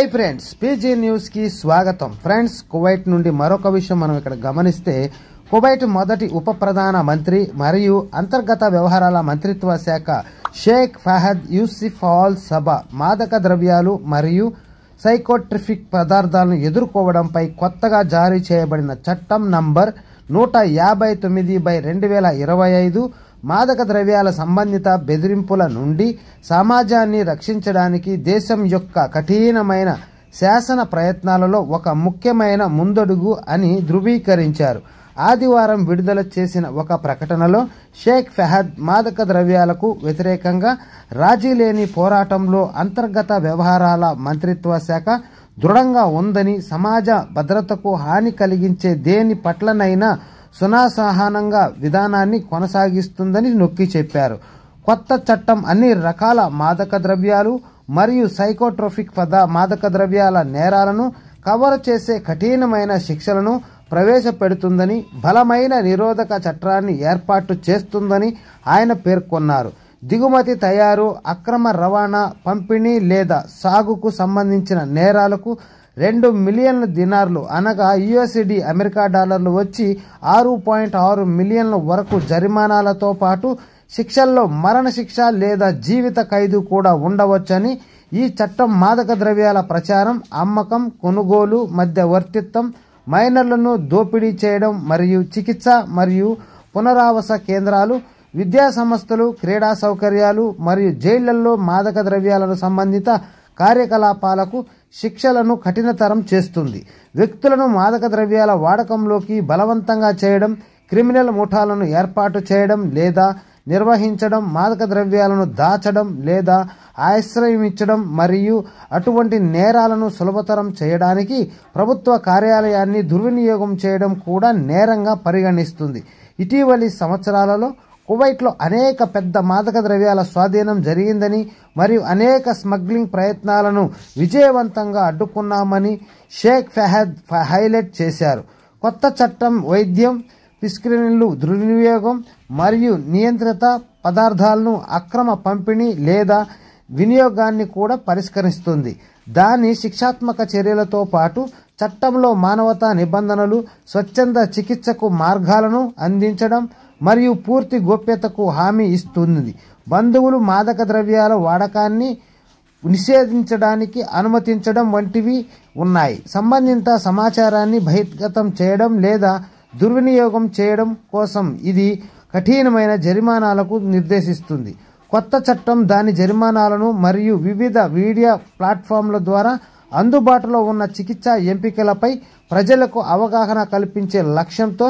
Hi friends, PG news కి స్వాగతం. Friends, Kuwait నుండి మరొక విషయం మనం ఇక్కడ గమనిస్తే, కువైట్ మొదటి ఉప ప్రధాన మంత్రి మరియు అంతర్గత వ్యవహారాల మంత్రిత్వ శాఖ షేక్ ఫహద్ యూసుఫ్ ఆల్ సబా మాదక ద్రవ్యాలు మరియు సైకోట్రిఫిక్ పదార్థాలను ఎదుర్కోవడంపై కొత్తగా జారీ చేయబడిన చట్టం నంబర్ 159/2025 మాదక ద్రవ్యాల సంబంధిత బెదిరింపుల నుండి సమాజాన్ని రక్షించడానికి దేశం యొక్క కఠినమైన శాసన ప్రయత్నాలలో ఒక ముఖ్యమైన ముందడుగు అని ధృవీకరించారు. ఆదివారం విడుదల చేసిన ఒక ప్రకటనలో షేక్ ఫహద్ మాదక ద్రవ్యాలకు వ్యతిరేకంగా రాజీ లేని పోరాటంలో అంతర్గత వ్యవహారాల మంత్రిత్వ శాఖ దృఢంగా ఉందని, సమాజ భద్రతకు హాని కలిగించే దేని పట్లనైనా సునాసహనంగా విధానాన్ని కొనసాగిస్తుందని నొక్కి చెప్పారు. కొత్త చట్టం అన్ని రకాల మాదక ద్రవ్యాలు మరియు సైకోట్రోఫిక్ మాదక ద్రవ్యాల నేరాలను కవర్ చేసే కఠినమైన శిక్షలను ప్రవేశపెడుతుందని, బలమైన నిరోధక చట్టాన్ని ఏర్పాటు చేస్తుందని ఆయన పేర్కొన్నారు. దిగుమతి, తయారు, అక్రమ రవాణా, పంపిణీ లేదా సాగుకు సంబంధించిన నేరాలకు 2 మిలియన్ల దినార్లు అనగా USD అమెరికా డాలర్లు వచ్చి 6.6 మిలియన్ల వరకు జరిమానాలతో పాటు శిక్షల్లో మరణశిక్ష లేదా జీవిత ఖైదు కూడా ఉండవచ్చని ఈ చట్టం మాదక ద్రవ్యాల ప్రచారం, అమ్మకం, కొనుగోలు, మధ్యవర్తిత్వం, మైనర్లను దోపిడీ చేయడం మరియు చికిత్స మరియు పునరావాస కేంద్రాలు, విద్యా సంస్థలు, క్రీడా సౌకర్యాలు మరియు జైళ్లలో మాదక ద్రవ్యాలను సంబంధిత కార్యకలాపాలకు శిక్షలను కఠినతరం చేస్తుంది. వ్యక్తులను మాదక ద్రవ్యాల వాడకంలోకి బలవంతంగా చేయడం, క్రిమినల్ ముఠాలను ఏర్పాటు చేయడం లేదా నిర్వహించడం, మాదక ద్రవ్యాలను దాచడం లేదా ఆశ్రయించడం మరియు అటువంటి నేరాలను సులభతరం చేయడానికి ప్రభుత్వ కార్యాలయాన్ని దుర్వినియోగం చేయడం కూడా నేరంగా పరిగణిస్తుంది. ఇటీవలి సంవత్సరాలలో కువైట్లో అనేక పెద్ద మాదక ద్రవ్యాల స్వాధీనం జరిగిందని మరియు అనేక స్మగ్లింగ్ ప్రయత్నాలను విజయవంతంగా అడ్డుకున్నామని షేక్ ఫహద్ హైలైట్ చేశారు. కొత్త చట్టం వైద్యం, ప్రిస్క్రిప్షన్లు దుర్వినియోగం మరియు నియంత్రిత పదార్థాలను అక్రమ పంపిణీ లేదా వినియోగాన్ని కూడా పరిష్కరిస్తుంది. దాని శిక్షాత్మక చర్యలతో పాటు చట్టంలో మానవతా నిబంధనలు, స్వచ్ఛంద చికిత్సకు మార్గాలను అందించడం మరియు పూర్తి గోప్యతకు హామీ ఇస్తుంది. బంధువులు మాదక ద్రవ్యాల వాడకాన్ని నిషేధించడానికి అనుమతించడం వంటివి ఉన్నాయి. సంబంధిత సమాచారాన్ని బహిర్గతం చేయడం లేదా దుర్వినియోగం చేయడం కోసం ఇది కఠినమైన జరిమానాలకు నిర్దేశిస్తుంది. కొత్త చట్టం దాని జరిమానాలను మరియు వివిధ మీడియా ప్లాట్ఫామ్ల ద్వారా అందుబాటులో ఉన్న చికిత్సా ఎంపికలపై ప్రజలకు అవగాహన కల్పించే లక్ష్యంతో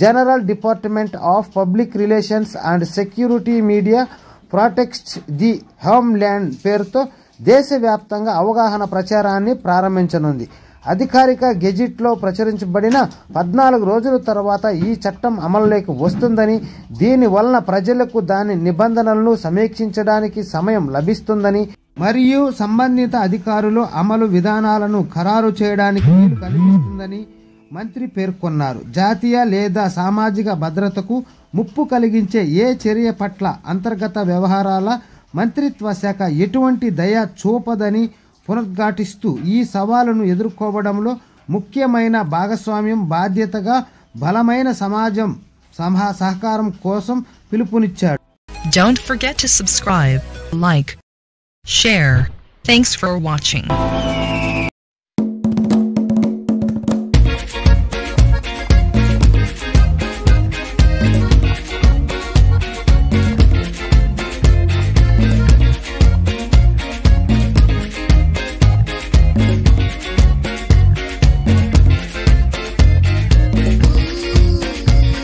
general department of public relations and security media protects the homeland పేరుతో దేశవ్యాప్తంగా అవగాహన ప్రచారాన్ని ప్రారంభించనుంది. అధికారిక గెజిట్లో ప్రచురించబడిన 14 రోజుల తర్వాత ఈ చట్టం అమలులోకి వస్తుందని, దీని వలన ప్రజలకు దాని నిబంధనలను సమీక్షించడానికి సమయం లభిస్తుందని మరియు సంబంధిత అధికారులు అమలు విధానాలను ఖరారు చేయడానికి వీలు కల్పిస్తుందని మంత్రి పేర్కొన్నారు. జాతీయ లేదా సామాజిక భద్రతకు ముప్పు కలిగించే ఏ చర్య పట్ల అంతర్గత వ్యవహారాల మంత్రిత్వ శాఖ ఎటువంటి దయ చూపదని పునరుద్ఘాటిస్తూ ఈ సవాలును ఎదుర్కోవడంలో ముఖ్యమైన భాగస్వామ్యం బాధ్యతగా బలమైన సమాజం సహకారం కోసం పిలుపునిచ్చాడు. Don't forget to subscribe, like, share. Thanks for watching.